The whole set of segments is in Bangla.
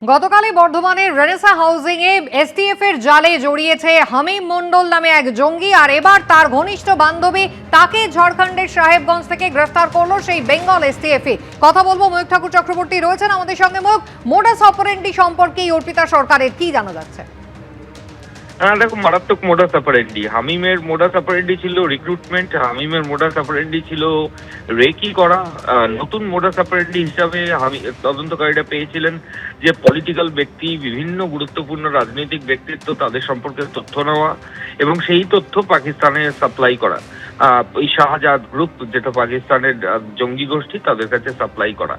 গতকালই বর্ধমানের রেনেসা হাউজিং এ এসটিএফ এর জালে জড়িয়েছে হামিম মন্ডল নামে এক জঙ্গি। আর এবার তার ঘনিষ্ঠ বান্ধবী তাকে ঝাড়খণ্ডের সাহেবগঞ্জ থেকে গ্রেফতার করলো সেই বেঙ্গল এসটিএফ। কথা বলবো ময়ূক ঠাকুর চক্রবর্তী রয়েছেন আমাদের সঙ্গে। ময়ূক, মোডাস অপারেন্ডি সম্পর্কে অর্পিতা সরকারের কি জানা যাচ্ছে? দেখো, মারাত্মক মোডাস অপারেন্ডি। হামিমের মোডাস অপারেন্ডি ছিল রিক্রুটমেন্ট, হামিমের মোডাস অপারেন্ডি ছিল রেকি করা। নতুন মোডাস অপারেন্ডি হিসাবে তদন্তকারীরা পেয়েছিলেন যে পলিটিক্যাল ব্যক্তি, বিভিন্ন গুরুত্বপূর্ণ রাজনৈতিক ব্যক্তিত্ব, তাদের সম্পর্কে তথ্য নেওয়া এবং সেই তথ্য পাকিস্তানে সাপ্লাই করা। এই শাহজাদ গ্রুপ, যেটা পাকিস্তানের জঙ্গি গোষ্ঠী, তাদের কাছে সাপ্লাই করা।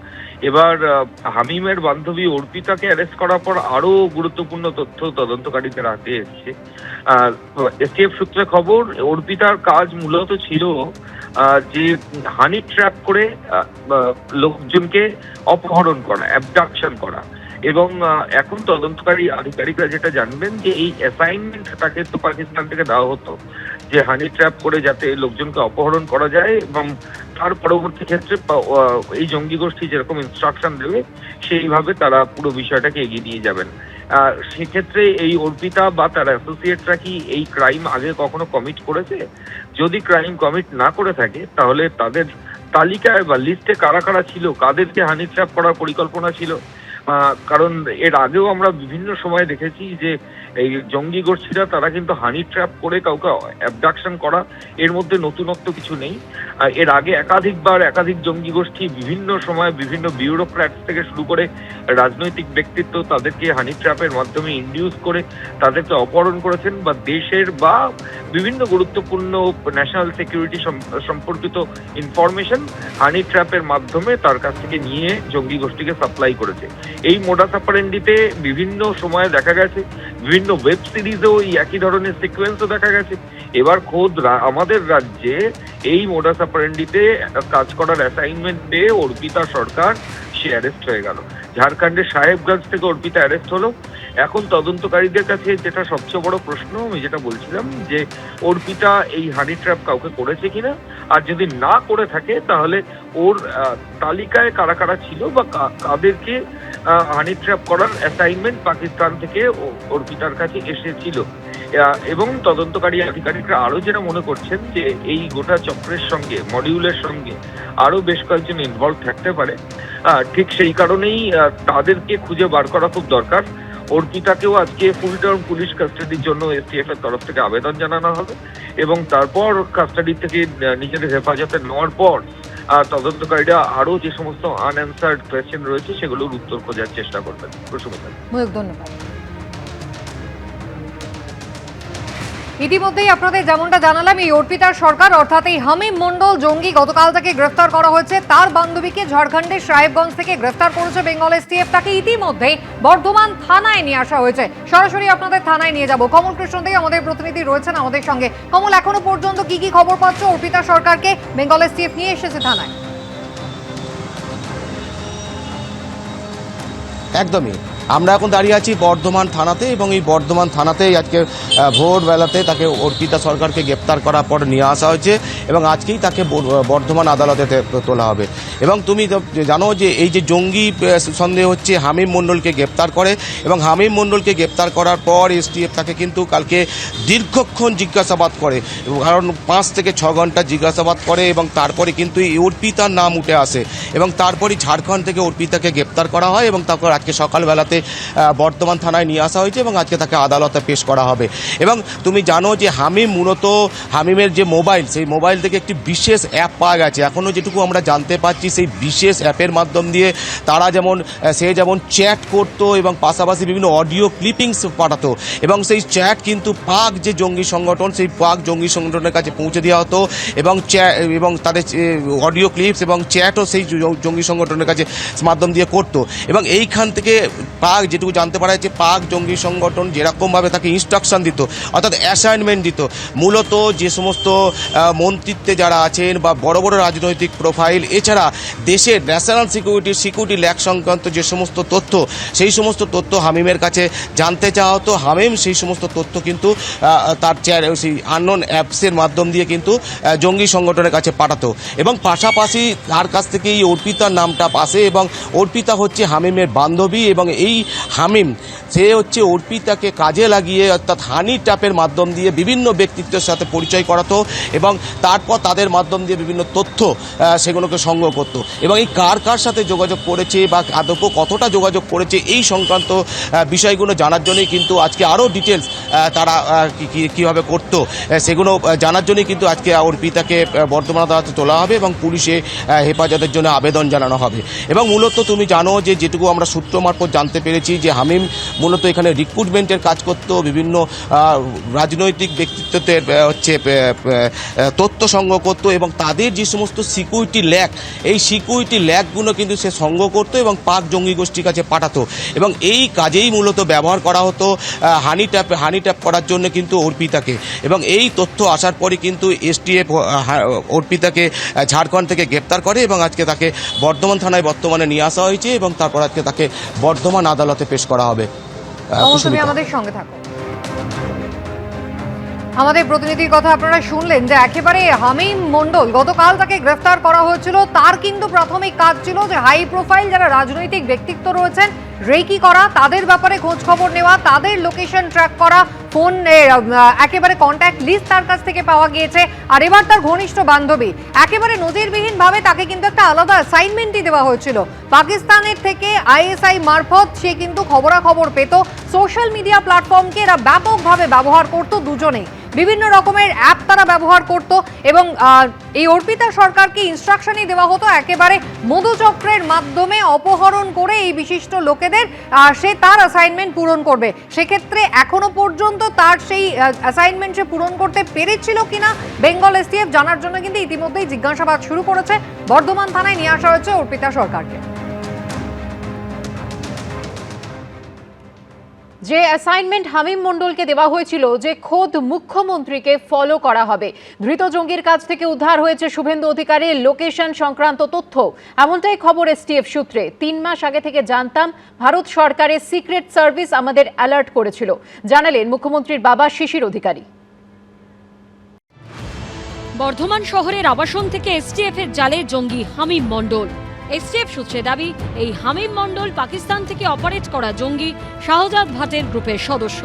এবার হামিমের বান্ধবী অর্পিতাকে অ্যারেস্ট করার পর আরো গুরুত্বপূর্ণ তথ্য তদন্তকারীদের হাতে এসছে। এসটিএফ সূত্রে খবর, অর্পিতার কাজ মূলত ছিল যে হানি ট্র্যাপ করে লোকজনকে অপহরণ করা, অ্যাবডাকশন করা। এবং এখন তদন্তকারী আধিকারিকরা যেটা জানবেন যে এই অ্যাসাইনমেন্ট তাকে তো পাকিস্তান থেকে দেওয়া হতো যে হানি ট্র্যাপ করে যাতে লোকজনকে অপহরণ করা যায়, এবং তার পরবর্তী ক্ষেত্রে এই জঙ্গি গোষ্ঠী যেরকম ইনস্ট্রাকশন দেবে সেইভাবে তারা পুরো বিষয়টাকে এগিয়ে নিয়ে যাবেন। সেক্ষেত্রে এই অর্পিতা বা তার অ্যাসোসিয়েটরা কি এই ক্রাইম আগে কখনো কমিট করেছে? যদি ক্রাইম কমিট না করে থাকে তাহলে তাদের তালিকায় বা লিস্টে কারা কারা ছিল, কাদেরকে হানি ট্র্যাপ করার পরিকল্পনা ছিল। কারণ এর আগেও আমরা বিভিন্ন সময় দেখেছি যে এই জঙ্গি গোষ্ঠীরা তারা কিন্তু হানি ট্র্যাপ করে কাউকে অ্যাবডাকশন করা, এর মধ্যে নতুনত্ব কিছু নেই। এর আগে একাধিক জঙ্গি গোষ্ঠী বিভিন্ন সময় বিভিন্ন বিউরোক্র্যাটস থেকে শুরু করে রাজনৈতিক ব্যক্তিত্ব তাদেরকে হানি ট্র্যাপের মাধ্যমে ইনডিউস করে তাদেরকে অপহরণ করেছেন, বা দেশের বা বিভিন্ন গুরুত্বপূর্ণ ন্যাশনাল সিকিউরিটি সম্পর্কিত ইনফরমেশন হানি ট্র্যাপের মাধ্যমে তার কাছ থেকে নিয়ে জঙ্গি গোষ্ঠীকে সাপ্লাই করেছে। এই মোডাস অপারেন্ডিতে বিভিন্ন সময়ে দেখা গেছে, বিভিন্ন ওয়েব সিরিজেও এই একই ধরনের সিকোয়েন্সও দেখা গেছে। এবার খোদ আমাদের রাজ্যে এই মোডাস অপারেন্ডিতে কাজ করার অ্যাসাইনমেন্ট পেয়ে অর্পিতা সরকার সে অ্যারেস্ট হয়ে গেল। ঝাড়খণ্ডের সাহেবগঞ্জ থেকে অর্পিতা অ্যারেস্ট হলো। এখন তদন্তকারীদের কাছে যেটা সবচেয়ে বড় প্রশ্ন, আমি যেটা বলছিলাম যে অর্পিতা এই হানি ট্র্যাপ কাউকে করেছে কিনা, আর যদি না করে থাকে তাহলে ওর তালিকায় কারা কারা ছিল বা কাদেরকে হানি ট্র্যাপ করার অ্যাসাইনমেন্ট পাকিস্তান থেকে অর্পিতার কাছে এসেছিল। এবং তদন্তকারী আধিকারিকরা আরো যেটা মনে করছেন যে এই গোটা চক্রের সঙ্গে, মডিউলের সঙ্গে আরো বেশ কয়েকজন ইনভলভ থাকতে পারে। ঠিক সেই কারণেই তাদেরকে খুঁজে বার করা খুব দরকার। অর্পিতাকেও আজকে ফুল টার্ম পুলিশ কাস্টাডির জন্য এসটিএফ এর তরফ থেকে আবেদন জানানো হবে, এবং তারপর কাস্টাডি থেকে নিজেদের হেফাজতে নেওয়ার পর তদন্তকারীরা আরো যে সমস্ত আনঅ্যান্সার্ড কোয়েশ্চেন রয়েছে সেগুলোর উত্তর খোঁজার চেষ্টা করবেন। ধন্যবাদ। ইতিমধ্যেই আপনাদের যেমনটা জানালাম, এই অর্পিতার সরকার অর্থাৎ এই হামিম মন্ডল জঙ্গি গতকাল তাকে গ্রেফতার করা হয়েছে। তার বান্ধবীকে ঝাড়খণ্ডের সাহেবগঞ্জ থেকে গ্রেফতার করেছে বেঙ্গল এসটিএফ। তাকে ইতিমধ্যেই বর্ধমান থানায় নিয়ে আসা হয়েছে। সরাসরি আপনাদের থানায় নিয়ে যাব। কমল কৃষ্ণ দে আমাদের প্রতিনিধি রয়েছেন আমাদের সঙ্গে। কমল, এখনো পর্যন্ত কি কি খবর পাচ্ছ? অর্পিতা সরকারকে বেঙ্গল এসটিএফ নিয়ে এসেছে থানায়। একদমই, আমরা এখন দাঁড়িয়ে আছি বর্ধমান থানাতে, এবং এই বর্ধমান থানাতেই আজকে ভোরবেলাতে তাকে অর্পিতা সরকারকে গ্রেপ্তার করার পর নিয়ে আসা হয়েছে, এবং আজকেই তাকে বর্ধমান আদালতে তোলা হবে। এবং তুমি জানো যে এই যে জঙ্গি সন্দেহ হচ্ছে হামিম মণ্ডলকে গ্রেপ্তার করে, এবং হামিম মণ্ডলকে গ্রেপ্তার করার পর এসটিএফ তাকে কিন্তু কালকে দীর্ঘক্ষণ জিজ্ঞাসাবাদ করে, কারণ 5 থেকে 6 ঘন্টা জিজ্ঞাসাবাদ করে, এবং তারপরে কিন্তু এই অর্পিতার নাম উঠে আসে, এবং তারপরই ঝাড়খণ্ড থেকে অর্পিতাকে গ্রেপ্তার করা হয়, এবং তারপর আজকে সকালবেলাতে বর্ধমান থানায় নিয়ে আসা হয়েছে, এবং আজকে তাকে আদালতে পেশ করা হবে। এবং তুমি জানো যে হামিম মূলত হামিমের যে মোবাইল, সেই মোবাইল থেকে একটি বিশেষ অ্যাপ পাওয়া গেছে। এখনও যেটুকু আমরা জানতে পারছি, সেই বিশেষ অ্যাপের মাধ্যম দিয়ে তারা সে যেমন চ্যাট করতো, এবং পাশাপাশি বিভিন্ন অডিও ক্লিপিংস পাঠাতো, এবং সেই চ্যাট কিন্তু পাক যে জঙ্গি সংগঠন, সেই পাক জঙ্গি সংগঠনের কাছে পৌঁছে দেওয়া হতো, এবং তাদের অডিও ক্লিপস এবং চ্যাটও সেই জঙ্গি সংগঠনের কাছে মাধ্যম দিয়ে করতো। এবং এইখান থেকে পাক যেটুকু জানতে পারা যাচ্ছে, পাক জঙ্গি সংগঠন যেরকমভাবে তাকে ইনস্ট্রাকশন দিত, অর্থাৎ অ্যাসাইনমেন্ট দিত, মূলত যে সমস্ত মন্ত্রিত্বে যারা আছেন বা বড় বড় রাজনৈতিক প্রোফাইল, এছাড়া দেশের ন্যাশনাল সিকিউরিটি ল্যাক সংক্রান্ত যে সমস্ত তথ্য, সেই সমস্ত তথ্য হামিমের কাছে জানতে চাওয়া হতো। হামিম সেই সমস্ত তথ্য কিন্তু তার সেই আননোন অ্যাপসের মাধ্যম দিয়ে কিন্তু জঙ্গি সংগঠনের কাছে পাঠাতো, এবং পাশাপাশি তার কাছ থেকে এই অর্পিতার নামটা আসে, এবং অর্পিতা হচ্ছে হামিমের বান্ধবী, এবং এই এই হামিম সে হচ্ছে অর্পিতাকে কাজে লাগিয়ে অর্থাৎ হানি ট্যাপের মাধ্যম দিয়ে বিভিন্ন ব্যক্তিত্বের সাথে পরিচয় করাতো এবং তারপর তাদের মাধ্যম দিয়ে বিভিন্ন তথ্য সেগুলোকে সংগ্রহ করতো এবং এই কার কার সাথে যোগাযোগ করেছে বা আদৌ কতটা যোগাযোগ করেছে এই সংক্রান্ত বিষয়গুলো জানার জন্যই কিন্তু আজকে আরও ডিটেলস তারা কীভাবে করতো সেগুলো জানার জন্যই কিন্তু আজকে অর্পিতাকে বর্ধমান আদালতে তোলা হবে এবং পুলিশে হেফাজতের জন্য আবেদন জানানো হবে। এবং মূলত তুমি জানো যে যেটুকু আমরা সূত্র মারফত জানতে পেরেছি যে হামিম মূলত এখানে রিক্রুটমেন্টের কাজ করতো, বিভিন্ন রাজনৈতিক ব্যক্তিত্বের হচ্ছে তথ্য সংগ্রহ করতো এবং তাদের যে সমস্ত সিকিউরিটি ল্যাক, এই সিকিউরিটি ল্যাকগুলো কিন্তু সে সংগ্রহ করতো এবং পাক জঙ্গি গোষ্ঠীর কাছে পাঠাতো এবং এই কাজেই মূলত ব্যবহার করা হতো হানি ট্যাপ করার জন্য কিন্তু অর্পিতাকে। এবং এই তথ্য আসার পরে কিন্তু এসটিএফ অর্পিতাকে ঝাড়খণ্ড থেকে গ্রেপ্তার করে এবং আজকে তাকে বর্ধমান থানায় বর্তমানে নিয়ে আসা হয়েছে এবং তারপর আজকে তাকে বর্ধমান আদালতে পেশ করা হবে। তুমি আমাদের সঙ্গে থাকো। আমাদের প্রতিনিধির কথা আপনারা শুনলেন যে একেবারে হামিম মণ্ডল গতকাল তাকে গ্রেফতার করা হয়েছিল। তার কিন্তু প্রাথমিক কাজ ছিল যে হাই প্রোফাইল যারা রাজনৈতিক ব্যক্তিত্ব রয়েছেন রেকি করা, তাদের ব্যাপারে খোঁজ খবর নেওয়া, তাদের লোকেশন ট্র্যাক করা, ফোন একেবারে কন্ট্যাক্ট লিস্ট তার কাছ থেকে পাওয়া গিয়েছে। আর এবার তার ঘনিষ্ঠ বান্ধবী একেবারে নজিরবিহীন ভাবে তাকে কিন্তু একটা আলাদা অ্যাসাইনমেন্টই দেওয়া হয়েছিল পাকিস্তানের থেকে আইএসআই মারফত। সে কিন্তু খবরাখবর পেত, সোশ্যাল মিডিয়া প্ল্যাটফর্মকে এরা ব্যাপকভাবে ব্যবহার করতো, দুজনেই বিভিন্ন রকমের অ্যাপ তারা ব্যবহার করত এবং এই অর্পিতা সরকারকে ইনস্ট্রাকশনই দেওয়া হতো একেবারে মধুচক্রের মাধ্যমে অপহরণ করে এই বিশিষ্ট লোকেদের সে তার অ্যাসাইনমেন্ট পূরণ করবে। সেক্ষেত্রে এখনো পর্যন্ত তার সেই অ্যাসাইনমেন্ট সে পূরণ করতে পেরেছিল কিনা বেঙ্গল এসটিএফ জানার জন্য কিন্তু ইতিমধ্যেই জিজ্ঞাসাবাদ শুরু করেছে। বর্ধমান থানায় নিয়ে আসা হয়েছে অর্পিতা সরকারকে। যে অ্যাসাইনমেন্ট হামিম মণ্ডলকে দেওয়া হয়েছিল যে খোদ মুখ্যমন্ত্রীকে ফলো করা হবে, ধৃত জঙ্গির কাছ থেকে উদ্ধার হয়েছে শুভেন্দু অধিকারীর লোকেশন সংক্রান্ত তথ্য, এমনটাই খবর এসটিএফ সূত্রে। 3 মাস আগে থেকে জানতাম, ভারত সরকারের সিক্রেট সার্ভিস আমাদের অ্যালার্ট করেছিল, জানালেন মুখ্যমন্ত্রীর বাবা শিশির অধিকারী। বর্ধমান শহরের আবাসন থেকে এসটিএফ এর জালে জঙ্গি হামিম মণ্ডল। এসটিএফ সূত্রে দাবি এই হামিম মণ্ডল পাকিস্তান থেকে অপারেট করা জঙ্গি শাহজাদ ভাটের গ্রুপের সদস্য।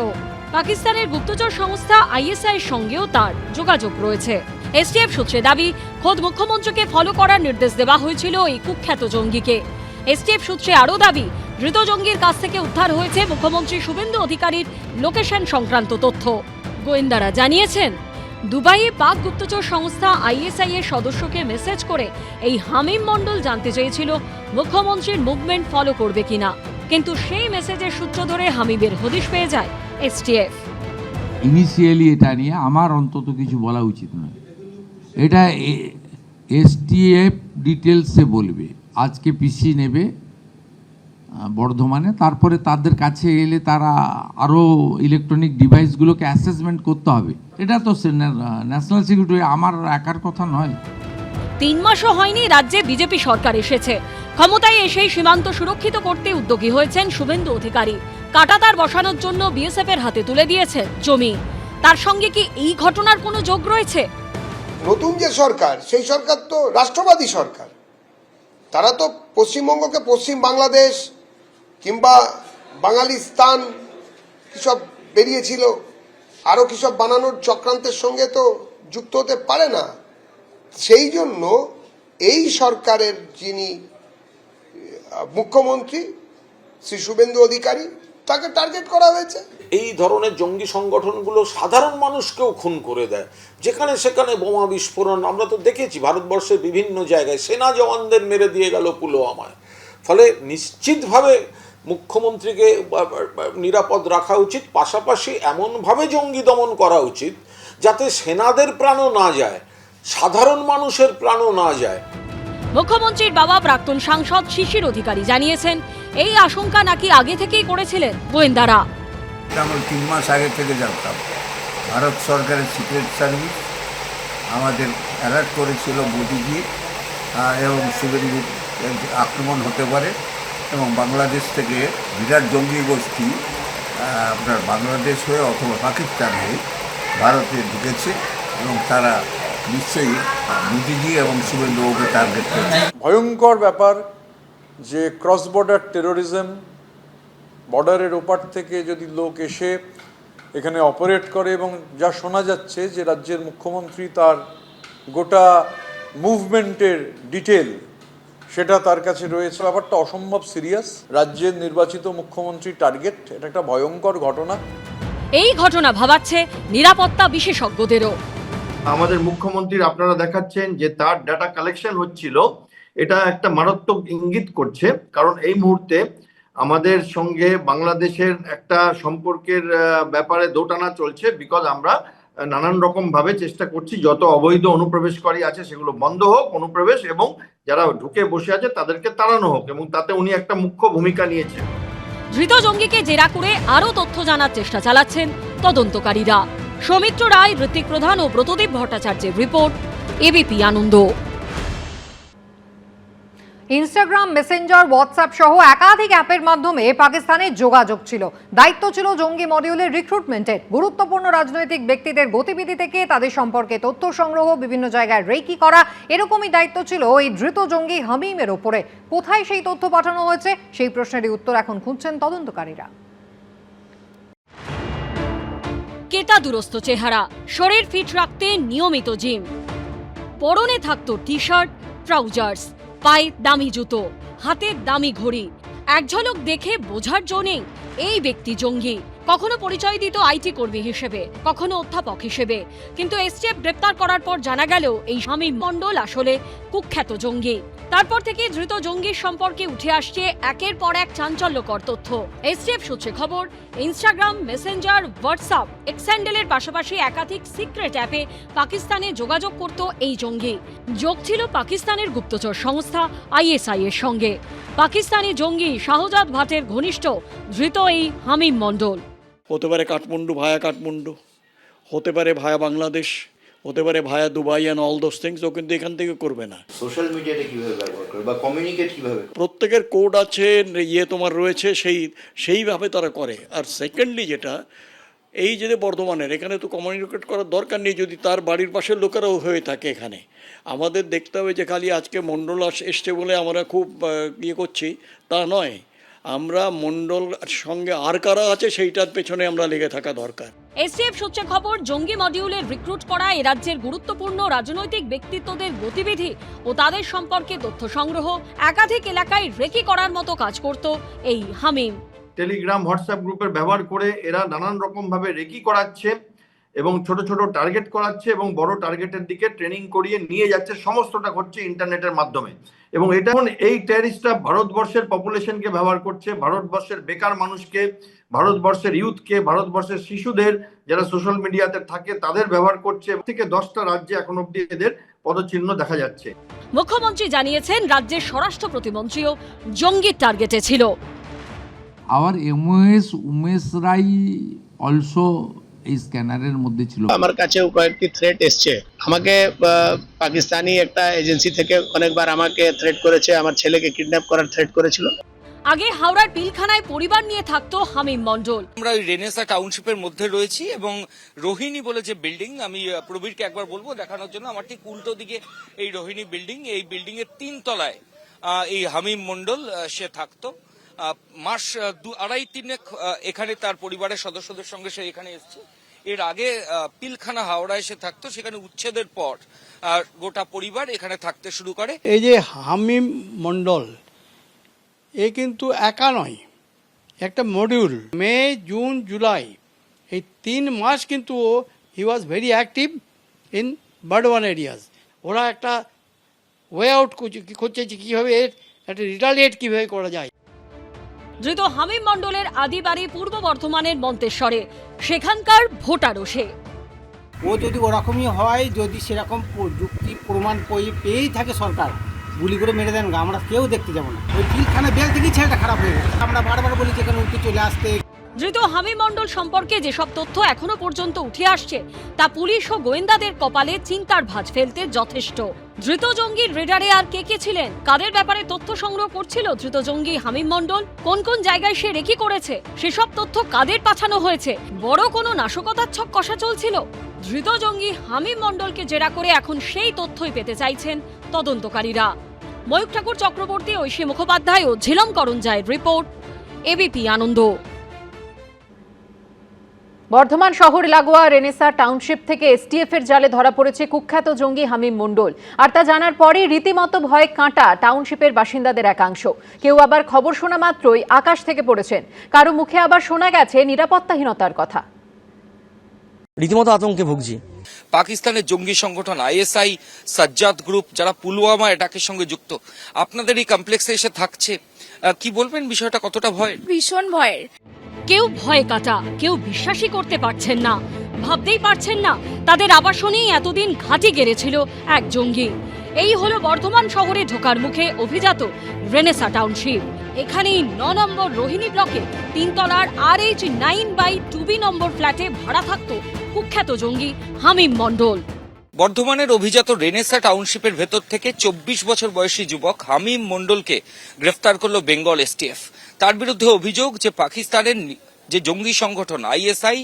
পাকিস্তানের গুপ্তচর সংস্থা আইএসআই এর সঙ্গেও তার যোগাযোগ রয়েছে। এসটিএফ সূত্রে দাবি খোদ মুখ্যমন্ত্রীকে ফলো করার নির্দেশ দেওয়া হয়েছিল এই কুখ্যাত জঙ্গিকে। এসটিএফ সূত্রে আরও দাবি ধৃত জঙ্গির কাছ থেকে উদ্ধার হয়েছে মুখ্যমন্ত্রী শুভেন্দু অধিকারীর লোকেশন সংক্রান্ত তথ্য। গোয়েন্দারা জানিয়েছেন দুবাইয়ে পাক গুপ্তচর সংস্থা আইএসআই এর সদস্যকে মেসেজ করে এই হামিম মণ্ডল জানতে চেয়েছিল মুখ্যমন্ত্রীর মুভমেন্ট ফলো করবে কিনা, কিন্তু সেই মেসেজের সূত্র ধরে হামিমের হদিশ পেয়ে যায় এসটিএফ। ইনিশিয়ালি এটা নিয়ে আমার অন্তত কিছু বলা উচিত নয়, এটা এসটিএফ ডিটেলসে বলবে। আজকে পিসি নেবে বর্ধমানে, তারপরে তাদের কাছে এলে তারা আরও ইলেকট্রনিক ডিভাইসগুলোকে অ্যাসেসমেন্ট করতে হবে। এটা তো ন্যাশনাল সিকিউরিটি, আমার একার কথা নয়। 3 মাসও হয়নি রাজ্যে বিজেপি সরকার এসেছে। ক্ষমতায় এসেই সীমান্ত সুরক্ষিত করতে উদ্যোগী হয়েছেন শুভেন্দু অধিকারী। কাঁটাতার বসানোর জন্য বিএসএফ এর হাতে তুলে দিয়েছেন জমি। তার সঙ্গে কি এই ঘটনার কোনো যোগ রয়েছে? নতুন যে সরকার, সেই সরকার তো রাষ্ট্রবাদী সরকার। তারা তো পশ্চিমবঙ্গকে পশ্চিম বাংলাদেশ কিংবা বাঙালিস্তান কিসব বেরিয়েছিল, আরও কিসব বানানোর চক্রান্তের সঙ্গে তো যুক্ত হতে পারে না। সেই জন্য এই সরকারের যিনি মুখ্যমন্ত্রী শ্রী শুভেন্দু অধিকারী, তাকে টার্গেট করা হয়েছে। এই ধরনের জঙ্গি সংগঠনগুলো সাধারণ মানুষকেও খুন করে দেয়, যেখানে সেখানে বোমা বিস্ফোরণ আমরা তো দেখেছি ভারতবর্ষের বিভিন্ন জায়গায়। সেনা জওয়ানদের মেরে দিয়ে গেল পুলওয়ামায়। ফলে নিশ্চিতভাবে মুখ্যমন্ত্রীকে নিরাপদ রাখা উচিত, পাশাপাশি এমনভাবে জঙ্গি দমন করা উচিত যাতে সেনাদের প্রাণও না যায়, সাধারণ মানুষের প্রাণও না যায়। মুখ্যমন্ত্রীর বাবা প্রাক্তন সাংসদ শিশির অধিকারী জানিয়েছেন এই আশঙ্কা নাকি আগে থেকেই করেছিলেন গোয়েন্দারা। আমরা 3 মাস আগে থেকে জানতাম, ভারত সরকারের সিক্রেট সার্ভিস আমাদের অ্যালার্ট করেছিল মোদিজি এবং শুভেন্দুর আক্রমণ হতে পারে এবং বাংলাদেশ থেকে বিরাট জঙ্গি গোষ্ঠী আপনার বাংলাদেশ হয়ে অথবা পাকিস্তান হয়ে ভারতে ঢুকেছে এবং তারা নিশ্চয়ই মোদিজি এবং শুভেন্দুকে টার্গেট করেছে। ভয়ঙ্কর ব্যাপার যে ক্রস বর্ডার টেরোরিজম বর্ডারের ওপার থেকে যদি লোক এসে এখানে অপারেট করে, এবং যা শোনা যাচ্ছে যে রাজ্যের মুখ্যমন্ত্রী তার গোটা মুভমেন্টের ডিটেল সেটা তার কাছে রয়েছে, ব্যাপারটা অসম্ভব সিরিয়াস। রাজ্যের নির্বাচিত মুখ্যমন্ত্রী টার্গেট, এটা একটা ভয়ঙ্কর ঘটনা। এই ঘটনা ভাবাচ্ছে নিরাপত্তা বিশেষজ্ঞদেরও। আমাদের মুখ্যমন্ত্রীর আপনারা দেখাচ্ছেন যে তার ডাটা কালেকশন হচ্ছিল, এটা একটা মারাত্মক ইঙ্গিত করছে, কারণ এই মুহূর্তে আমাদের সঙ্গে বাংলাদেশের একটা সম্পর্কের ব্যাপারে দোটানা চলছে, বিকজ আমরা নানান রকম ভাবে চেষ্টা করছি যত অবৈধ অনুপ্রবেশকারী আছে সেগুলো বন্ধ হোক অনুপ্রবেশ, এবং যারা ঢুকে বসে আছে তাদেরকে তাড়ানো হোক, এবং তাতে উনি একটা মুখ্য ভূমিকা নিয়েছেন। ধৃত জঙ্গিকে জেরা করে আরও তথ্য জানার চেষ্টা চালাচ্ছেন তদন্তকারীরা। সৌমিত্র রায়, ঋত্বিক প্রধান ও ব্রতদীপ ভট্টাচার্যের রিপোর্ট, এবিপি আনন্দ। ইনস্টাগ্রাম, মেসেঞ্জার, হোয়াটসঅ্যাপ সহ একাধিক অ্যাপের মাধ্যমে পাকিস্তানের যোগাযোগ ছিল। দায়িত্ব ছিল জঙ্গি মডিউলের রিক্রুটমেন্টের। গুরুত্বপূর্ণ রাজনৈতিক ব্যক্তিদের গতিবিধি থেকে তাদের সম্পর্কে তথ্য সংগ্রহ, বিভিন্ন জায়গায় রেকি করা, এরকমই দায়িত্ব ছিল এই ধৃত জঙ্গি হামিমের ওপরে। কোথায় সেই তথ্য পাঠানো হয়েছে, সেই প্রশ্নেরই উত্তর এখন খুঁজছেন তদন্তকারীরা। কেতা দুরস্ত চেহারা, শরীর ফিট রাখতে নিয়মিত জিম, পরনে থাকতো টি শার্ট, ট্রাউজার্স, পায়ে দামি জুতো, হাতে দামি ঘড়ি। এক ঝলক দেখে বোঝার জো নেই এই ব্যক্তি জঙ্গি। কখনো পরিচয় দিত আইটি কর্মী হিসেবে, কখনো অধ্যাপক হিসেবে, কিন্তু এসটিএফ গ্রেপ্তার করার পর জানা গেল এই শামীম মণ্ডল আসলে কুখ্যাত জঙ্গি। তারপর থেকে ধৃত জঙ্গির সম্পর্কে উঠে আসছে একের পর এক চাঞ্চল্যকর তথ্য। এসটিএফ সূত্রে খবর, ইনস্টাগ্রাম, মেসেঞ্জার, হোয়াটসঅ্যাপ, এক্স হ্যান্ডেলের পাশাপাশি একাধিক সিক্রেট অ্যাপে পাকিস্তানে যোগাযোগ করত এই জঙ্গি। যোগ ছিল পাকিস্তানের গুপ্তচর সংস্থা আইএসআই এর সঙ্গে। পাকিস্তানি জঙ্গি শাহজাদ ভাটের ঘনিষ্ঠ ধৃত এই হামিম মণ্ডল। হতে পারে কাঠমান্ডু ভায়া কাঠমান্ডু, হতে পারে ভায়া বাংলাদেশ, হতে পারে via Dubai and all those things. ও কিন্তু এখান থেকে করবে না। সোশ্যাল মিডিয়াটা কিভাবে ব্যবহার করে বা কমিউনিকেট কিভাবে, প্রত্যেকের কোড আছে, তোমার রয়েছে, সেইভাবে তারা করে। আর সেকেন্ডলি যেটা, এই যে বর্ধমানের এখানে তো কমিউনিকেট করার দরকার নেই যদি তার বাড়ির পাশের লোকেরাও হয়ে থাকে। এখানে আমাদের দেখতে হবে যে খালি আজকে মণ্ডল এসছে বলে আমরা খুব করছি তা নয়। আমরা মণ্ডল সঙ্গে আর কারা আছে সেইটার পেছনে আমরা লেগে থাকা দরকার। এসটিএফ সূত্রে খবর, জঙ্গি মডিউলে রিক্রুট করা এ রাজ্যের গুরুত্বপূর্ণ রাজনৈতিক ব্যক্তিত্বদের গতিবিধি ও তাদের সম্পর্কে তথ্য সংগ্রহ, একাধিক এলাকায় রেকি করার মতো কাজ করত এই হামিম। টেলিগ্রাম, হোয়াটসঅ্যাপ গ্রুপের ব্যবহার করে এরা নানান রকম ভাবে রেকি করাচ্ছে এবং ছোট ছোট টার্গেট করাচ্ছে এবং বড় টার্গেটের দিকে ট্রেনিং করিয়ে নিয়ে যাচ্ছে। সমস্তটা ঘটছে ইন্টারনেটের মাধ্যমে, এবং এটা এই টেররিস্টরা ভারতবর্ষের পপুলেশনকে ব্যবহার করছে, ভারতবর্ষের বেকার মানুষকে, ভারতবর্ষের ইউথকে, ভারতবর্ষের শিশুদের যারা সোশ্যাল মিডিয়াতে থাকে তাদের ব্যবহার করছে। থেকে 10টা রাজ্যে এখন অব্দি এদের পদচিহ্ন দেখা যাচ্ছে। মুখ্যমন্ত্রী জানিয়েছেন রাজ্যের স্বরাষ্ট্র প্রতিমন্ত্রীও জঙ্গির টার্গেটে ছিল। আওয়ার উমেশ রাই অলসো এই স্ক্যানারের মধ্যে ছিল। আমার কাছেও কয়েকটি থ্রেট এসছে। আমাকে পাকিস্তানি একটা এজেন্সি থেকে অনেকবার আমাকে থ্রেট করেছে, আমার ছেলেকে কিডন্যাপ করার থ্রেট করেছিল। আগে হাওড়ার পিলখানায় পরিবার নিয়ে থাকতো হামিম মণ্ডল। আমরা রেনেসা টাউনশিপের মধ্যে রয়েছি এবং রোহিণী বলে যে বিল্ডিং, আমি প্রবীরকে একবার বলবো দেখানোর জন্য, আমার ঠিক উল্টো দিকে এই রোহিণী বিল্ডিং, এই বিল্ডিং এর 3 তলায় এই হামিম মণ্ডল সে থাকতো। মাস 2-2.5 এখানে তার পরিবারের সদস্যদের সঙ্গে সে এখানে এসেছে। এর আগে পিলখানা হাওড়ায় সে থাকতো, সেখানে উচ্ছেদের পর গোটা পরিবার এখানে থাকতে শুরু করে। এই যে হামিম মণ্ডল, এ কিন্তু একা নয়, একটা মডিউল। মে, জুন, জুলাই এই 3 মাস কিন্তু he was very active in Burdwan areas. ওরা একটা ওয়ে আউট করছে যে কীভাবে একটা রিটালিয়েট কীভাবে করা যায়। ধৃত হামিম মণ্ডলের আদি বাড়ি পূর্ব বর্ধমানের মন্তেশ্বরে, সেখানকার ভোটারও সে। ও যদি ওরকমই হয়, যদি সেরকম যুক্তি প্রমাণ পেয়েই থাকে সরকার, গুলি করে মেরে দেন, আমরা কেউ দেখতে যাবো না। ওই পিলখানা বেল থেকেই ছেলেটা খারাপ হয়ে গেছে। আমরা বারবার বলি যে এখানে উঠতে চলে আসতে। ধৃত হামিম মণ্ডল সম্পর্কে যেসব তথ্য এখনো পর্যন্ত উঠে আসছে তা পুলিশ ও গোয়েন্দাদের কপালে চিন্তার ভাঁজ ফেলতে যথেষ্ট। ধৃত জঙ্গির রেডারে আর কে কে ছিলেন, কাদের ব্যাপারে তথ্য সংগ্রহ করছিল ধৃত জঙ্গি হামিম মণ্ডল, কোন কোন জায়গায় সে রেকি করেছে, সেসব তথ্য কাদের পাঠানো হয়েছে, বড় কোনো নাশকতার ছক কষা চলছিল। ধৃত জঙ্গি হামিম মণ্ডলকে জেরা করে এখন সেই তথ্যই পেতে চাইছেন তদন্তকারীরা। ময়ূখ ঠাকুর চক্রবর্তী, ঐশী মুখোপাধ্যায় ও ঝিলম করঞ্জায়ের রিপোর্ট, এবিপি আনন্দ। বর্ধমান শহর লাগোয়া রেনেসা টাউনশিপ থেকে এসটিএফ এর জালে ধরা পড়েছে কুখ্যাত জঙ্গি হামিম মণ্ডল। আর তা জানার পরে রীতিমতো ভয়ে কাঁটা টাউনশিপের বাসিন্দাদের একাংশ। কেউ আবার খবর শোনা মাত্রই আকাশ থেকে পড়েছেন, কারো মুখে আবার শোনা গেছে নিরাপত্তাহীনতার কথা। রীতিমতো আতঙ্কে ভুগছি। পাকিস্তানের জঙ্গি সংগঠন আইএসআই, সাজ্জাদ গ্রুপ, যারা পুলওয়ামা অ্যাটাকের সঙ্গে যুক্ত, আপনাদের এই কমপ্লেক্সে এসে থাকছে, কি বলবেন বিষয়টা কতটা ভয়ের? ভীষণ ভয়ের। কেউ ভয়ে কাটা, কেউ বিশ্বাসই করতে পারছেন না, ভাবতেই পারছেন না তাদের আবাসনেই এতদিন ঘাঁটি গেড়েছিল এক জঙ্গি। এই হলো বর্ধমান শহরে ঢোকার মুখে অভিজাত রেনেসা টাউনশিপ। এখানেই 9 নম্বর রোহিণী ব্লকে 3 তলার RH9/2B নম্বর ফ্ল্যাটে ভাড়া থাকত কুখ্যাত জঙ্গি হামিম মণ্ডল। বর্ধমানের অভিজাত রেনেসা টাউনশিপের ভেতর থেকে 24 বছর বয়সী যুবক হামিম মণ্ডলকে গ্রেফতার করল বেঙ্গল এসটিএফ। তার বিরুদ্ধে অভিযোগ যে পাকিস্তানের যে জঙ্গি সংগঠন আইএসআই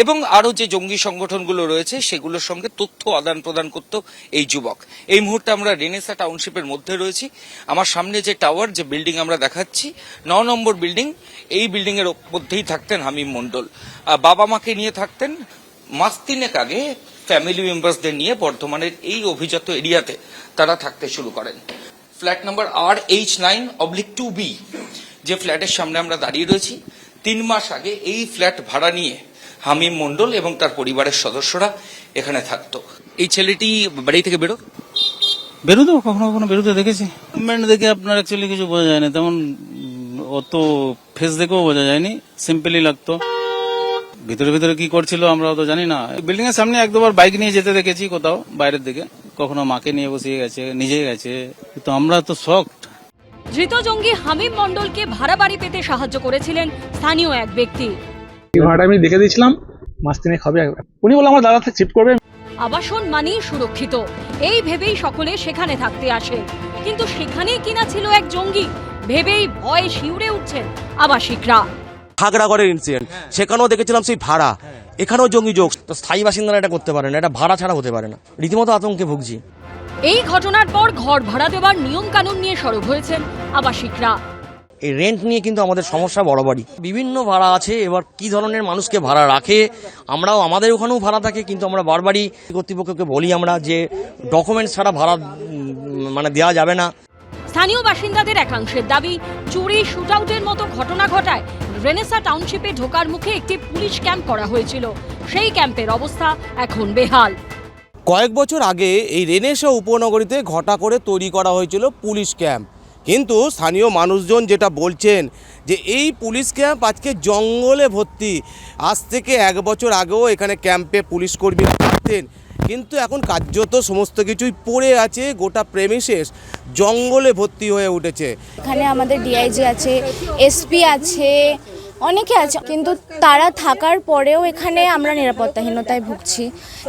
এবং আরো যে জঙ্গি সংগঠনগুলো রয়েছে সেগুলোর সঙ্গে তথ্য আদান প্রদান করত এই যুবক। এই মুহূর্তে আমরা রেনেসা টাউনশিপের মধ্যে রয়েছি। আমার সামনে যে টাওয়ার, যে বিল্ডিং আমরা দেখাচ্ছি, 9 নম্বর বিল্ডিং, এই বিল্ডিং এর মধ্যেই থাকতেন হামিম মণ্ডল। বাবা মাকে নিয়ে থাকতেন। মাস 3 আগে ফ্যামিলি মেম্বার্সদের নিয়ে বর্ধমানের এই অভিজাত এরিয়াতে তারা থাকতে শুরু করেন। ফ্ল্যাট নাম্বার RH9/2B, যে ফ্ল্যাটের সামনে আমরা দাঁড়িয়ে রয়েছি, 3 মাস আগে এই ফ্ল্যাট ভাড়া নিয়ে হামিম মণ্ডল এবং তার পরিবারের সদস্যরা এখানে থাকতো। এই ছেলেটি বাড়ি থেকে বেরোতো, কখনো কখনো বেরোতে দেখেছি। মুভমেন্ট দেখে আপনার অ্যাকচুয়ালি কিছু বোঝা যায় না, তেমন অত ফেস দেখেও বোঝা যায়নি, সিম্পলি লাগতো। ভিতরে ভিতরে কি করছিল আমরা তো জানি না। বিল্ডিং এর সামনে 1-2 বার বাইক নিয়ে যেতে দেখেছি কোথাও বাইরের দিকে, কখনো মাকে নিয়ে বসিয়ে গেছে, নিজে গেছে, তো আমরা তো শকড। ধৃত জঙ্গি হামিম মণ্ডলকে ভাড়া বাড়ি পেতে সাহায্য করেছিলেন স্থানীয় এক ব্যক্তি। ভাড়াটা আমি দেখে দিয়েছিলাম, মাস 3 হবে। উনি বলে আমার দাদা থেকে শিফট করবে। আবাসন মানেই সুরক্ষিত, এই ভেবেই সকলে সেখানে থাকতে আসে। কিন্তু সেখানেই কিনা ছিল এক জঙ্গি, ভেবেই ভয়ে শিউরে উঠছেন আবাসিকরা। খাগড়াগড়ের ইনসিডেন্ট, সেখানেও দেখেছিলাম সেই ভাড়া, এখানেও জঙ্গি যোগ। তো স্থায়ী বাসিন্দারা এটা করতে পারে না, এটা ভাড়া ছাড়া হতে পারে না। রীতিমতো আতঙ্কে ভুগছি। এই ঘটনার পর ঘর ভাড়া দেওয়ার নিয়ম কানুন নিয়ে সরব হয়েছেন আবাসিকরা। এই রেন্ট নিয়ে কিন্তু আমাদের সমস্যা বরাবরই। বিভিন্ন ভাড়া আছে, এবার কি ধরনের মানুষকে ভাড়া রাখে, আমরাও আমাদের ওখানেও ভাড়া থাকে, কিন্তু আমরা বারবারই কর্তৃপক্ষকে বলি আমরা যে ডকুমেন্টস ছাড়া ভাড়া মানে দেওয়া যাবে না। স্থানীয় বাসিন্দাদের একাংশের দাবি, চুরি, শুটআউটের মতো ঘটনা ঘটায় রেনেসা টাউনশিপে ঢোকার মুখে একটি পুলিশ ক্যাম্প করা হয়েছিল। সেই ক্যাম্পের অবস্থা এখন বেহাল। কয়েক বছর আগে এই রেনেসা উপনগরীতে ঘটা করে তৈরি করা হয়েছিল পুলিশ ক্যাম্প, কিন্তু স্থানীয় মানুষজন যেটা বলছেন যে এই পুলিশ ক্যাম্প আজকে জঙ্গলে ভর্তি। আজ থেকে 1 বছর আগেও এখানে ক্যাম্পে পুলিশ কর্মীরা থাকতেন, কিন্তু এখন কার্যত সমস্ত কিছুই পড়ে আছে, গোটা প্রেমিসেস জঙ্গলে ভর্তি হয়ে উঠেছে। এখানে আমাদের ডিআইজি আছে, এসপি আছে, অনেকে আছে, কিন্তু তারা থাকার পরেও এখানে আমরা নিরাপত্তাহীনতায় ভুগছি।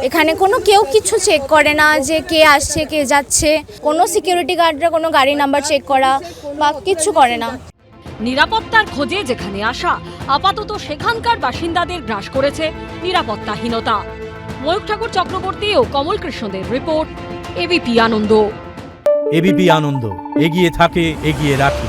এখানে কেউ কিছু চেক করে না যে কে আসছে কে যাচ্ছে, কোনো সিকিউরিটি গার্ডরা কোনো গাড়ি নাম্বার চেক করা বা কিছু করে না। নিরাপত্তার খোঁজে যেখানে আসা, আপাতত সেখানকার বাসিন্দাদের গ্রাস করেছে নিরাপত্তাহীনতা। ময়ূর ঠাকুর চক্রবর্তী ও কমল কৃষ্ণদের রিপোর্ট, এবিপি আনন্দ। এবিপি আনন্দ, এগিয়ে থাকে, এগিয়ে রাখে।